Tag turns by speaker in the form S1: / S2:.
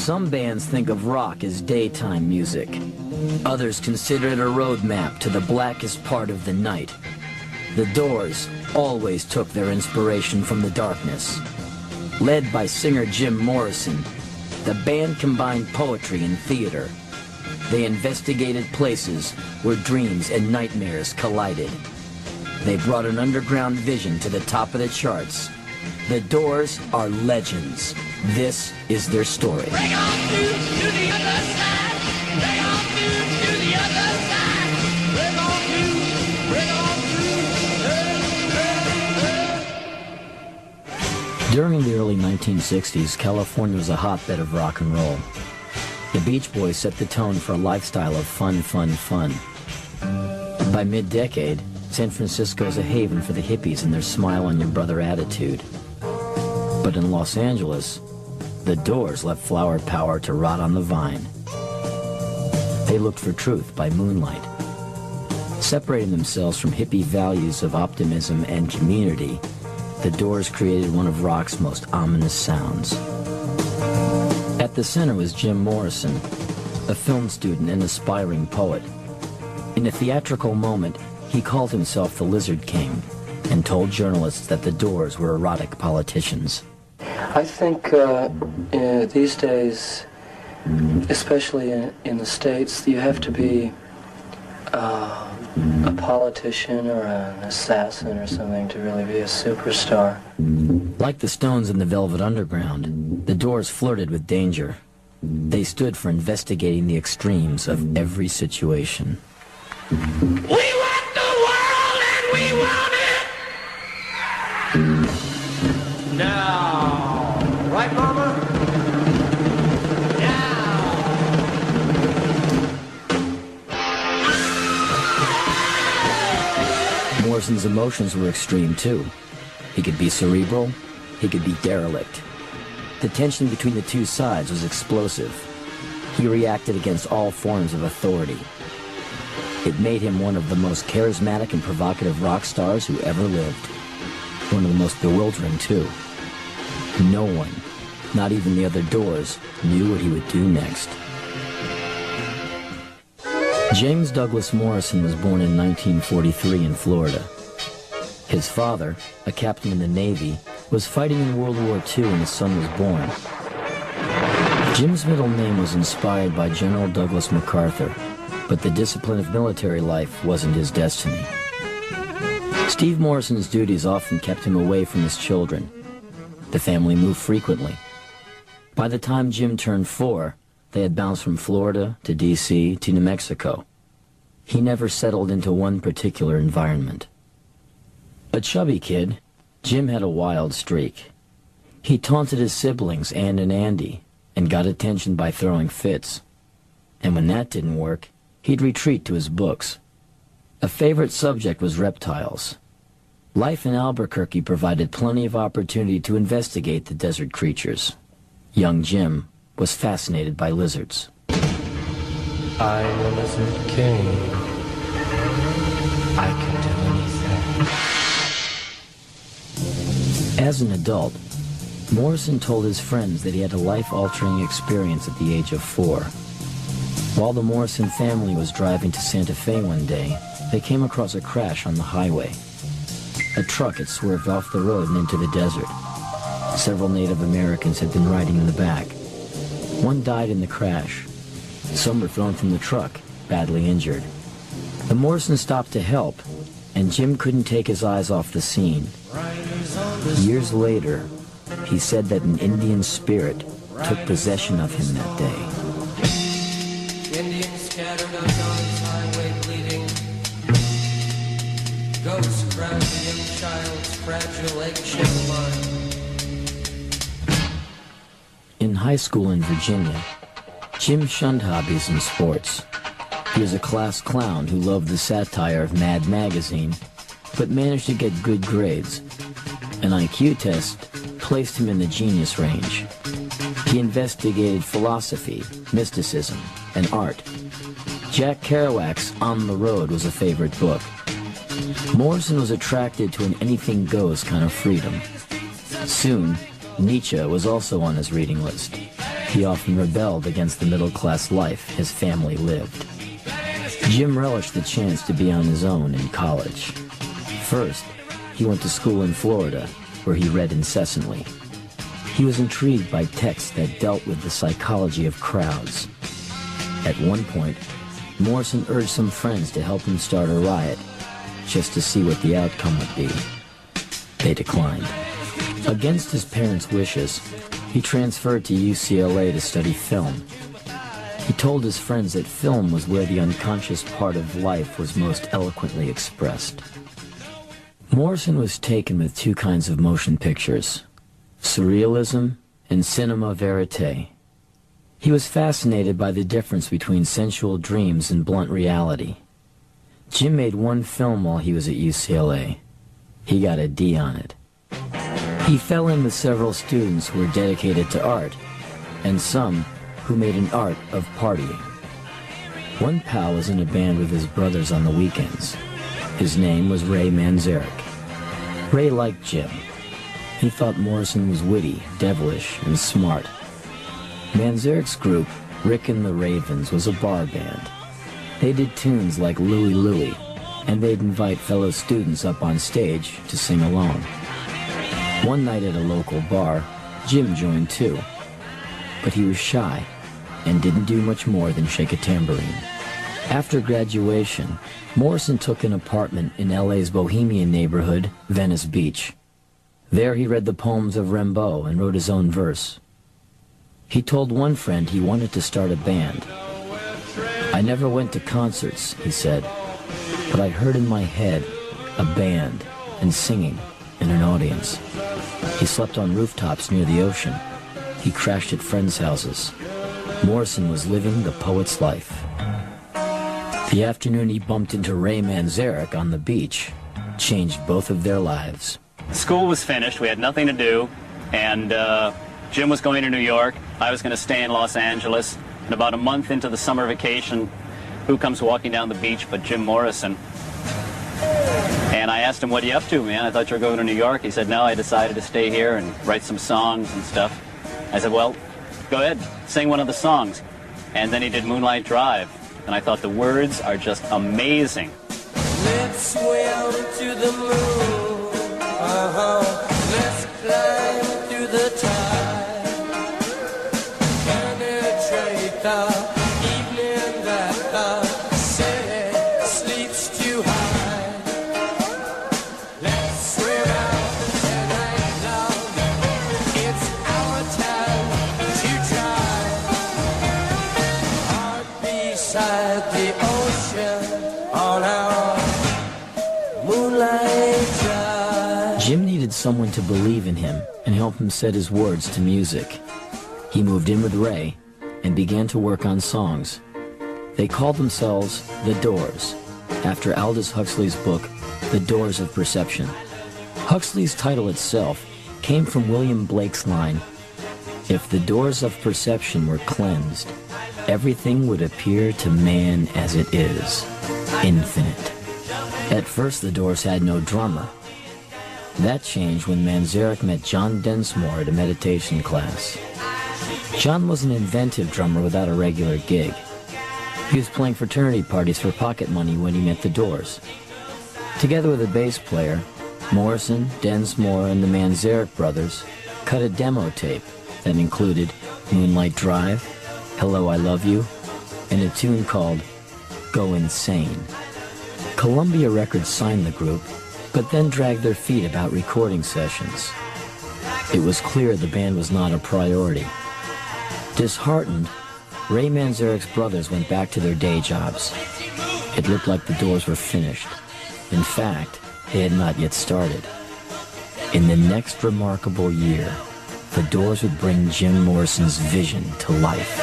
S1: Some bands think of rock as daytime music. Others consider it a roadmap to the blackest part of the night. The Doors always took their inspiration from the darkness. Led by singer Jim Morrison, the band combined poetry and theater. They investigated places where dreams and nightmares collided. They brought an underground vision to the top of the charts. The Doors are legends. This is their story.
S2: Bring on dudes to the other side. Bring on dudes to the other side. Bring on dudes. Bring on dudes.
S1: During the early 1960s, California was a hotbed of rock and roll. The Beach Boys set the tone for a lifestyle of fun, fun, fun. By mid-decade, San Francisco is a haven for the hippies and their smile-on-your-brother attitude. But in Los Angeles, the Doors left flower power to rot on the vine. They looked for truth by moonlight. Separating themselves from hippie values of optimism and community, the Doors created one of rock's most ominous sounds. At the center was Jim Morrison, a film student and aspiring poet. In a theatrical moment, he called himself the Lizard King and told journalists that the Doors were erotic politicians.
S3: I think these days, especially in the States, you have to be a politician or an assassin or something to really be a superstar.
S1: Like the Stones in the Velvet Underground, the Doors flirted with danger. They stood for investigating the extremes of every situation.
S2: We want the world and we want it now. Right, Mama?
S1: Morrison's emotions were extreme, too. He could be cerebral, he could be derelict. The tension between the two sides was explosive. He reacted against all forms of authority. It made him one of the most charismatic and provocative rock stars who ever lived. One of the most bewildering, too. No one, not even the other Doors, knew what he would do next. James Douglas Morrison was born in 1943 in Florida. His father, a captain in the Navy, was fighting in World War II when his son was born. Jim's middle name was inspired by General Douglas MacArthur, but the discipline of military life wasn't his destiny. Steve Morrison's duties often kept him away from his children. The family moved frequently. By the time Jim turned 4, they had bounced from Florida to D.C. to New Mexico. He never settled into one particular environment. A chubby kid, Jim had a wild streak. He taunted his siblings, Ann and Andy, and got attention by throwing fits. And when that didn't work, he'd retreat to his books. A favorite subject was reptiles. Life in Albuquerque provided plenty of opportunity to investigate the desert creatures. Young Jim was fascinated by lizards.
S4: I'm a lizard king. I can do anything.
S1: As an adult, Morrison told his friends that he had a life-altering experience at the age of 4. While the Morrison family was driving to Santa Fe one day, they came across a crash on the highway. A truck had swerved off the road and into the desert. Several Native Americans had been riding in the back. One died in the crash. Some were thrown from the truck, badly injured. The Morrisons stopped to help, and Jim couldn't take his eyes off the scene. Years later, he said that an Indian spirit took possession of him that day.
S2: Indians scattered on John's highway bleeding. Ghosts crowd the young child's fragile eggshell mind.
S1: In high school in Virginia, Jim shunned hobbies and sports. He was a class clown who loved the satire of Mad Magazine, but managed to get good grades. An IQ test placed him in the genius range. He investigated philosophy, mysticism, and art. Jack Kerouac's On the Road was a favorite book. Morrison was attracted to an anything-goes kind of freedom. Soon, Nietzsche was also on his reading list. He often rebelled against the middle-class life his family lived. Jim relished the chance to be on his own in college. First, he went to school in Florida, where he read incessantly. He was intrigued by texts that dealt with the psychology of crowds. At one point, Morrison urged some friends to help him start a riot, just to see what the outcome would be. They declined. Against his parents' wishes, he transferred to UCLA to study film. He told his friends that film was where the unconscious part of life was most eloquently expressed. Morrison was taken with two kinds of motion pictures, surrealism and cinema verite. He was fascinated by the difference between sensual dreams and blunt reality. Jim made one film while he was at UCLA. He got a D on it. He fell in with several students who were dedicated to art, and some who made an art of partying. One pal was in a band with his brothers on the weekends. His name was Ray Manzarek. Ray liked Jim. He thought Morrison was witty, devilish, and smart. Manzarek's group, Rick and the Ravens, was a bar band. They did tunes like Louie Louie, and they'd invite fellow students up on stage to sing along. One night at a local bar, Jim joined too. But he was shy and didn't do much more than shake a tambourine. After graduation, Morrison took an apartment in LA's bohemian neighborhood, Venice Beach. There he read the poems of Rimbaud and wrote his own verse. He told one friend he wanted to start a band. "I never went to concerts," he said, "but I heard in my head a band and singing in an audience." He slept on rooftops near the ocean. He crashed at friends' houses. Morrison was living the poet's life. The afternoon he bumped into Ray Manzarek on the beach changed both of their lives.
S5: School was finished, we had nothing to do, and Jim was going to New York, I was going to stay in Los Angeles, and about a month into the summer vacation, who comes walking down the beach but Jim Morrison? And I asked him, "What are you up to, man? I thought you were going to New York." He said, "No, I decided to stay here and write some songs and stuff." I said, "Well, go ahead, sing one of the songs." And then he did Moonlight Drive, and I thought the words are just amazing.
S2: Let's swim to the moon, let's climb through the tide, penetrate the evening that the city sleeps too high. Let's swim out the night long, it's our time to try. Heart beside the ocean on our moonlight drive.
S1: Jim needed someone to believe in him and help him set his words to music. He moved in with Ray and began to work on songs. They called themselves The Doors, after Aldous Huxley's book, The Doors of Perception. Huxley's title itself came from William Blake's line, "If the doors of perception were cleansed, everything would appear to man as it is, infinite." At first, the Doors had no drummer. That changed when Manzarek met John Densmore at a meditation class. John was an inventive drummer without a regular gig. He was playing fraternity parties for pocket money when he met the Doors. Together with a bass player, Morrison, Densmore, and the Manzarek brothers cut a demo tape that included Moonlight Drive, Hello, I Love You, and a tune called Go Insane. Columbia Records signed the group, but then dragged their feet about recording sessions. It was clear the band was not a priority. Disheartened, Ray Manzarek's brothers went back to their day jobs. It looked like the Doors were finished. In fact, they had not yet started. In the next remarkable year, the Doors would bring Jim Morrison's vision to life.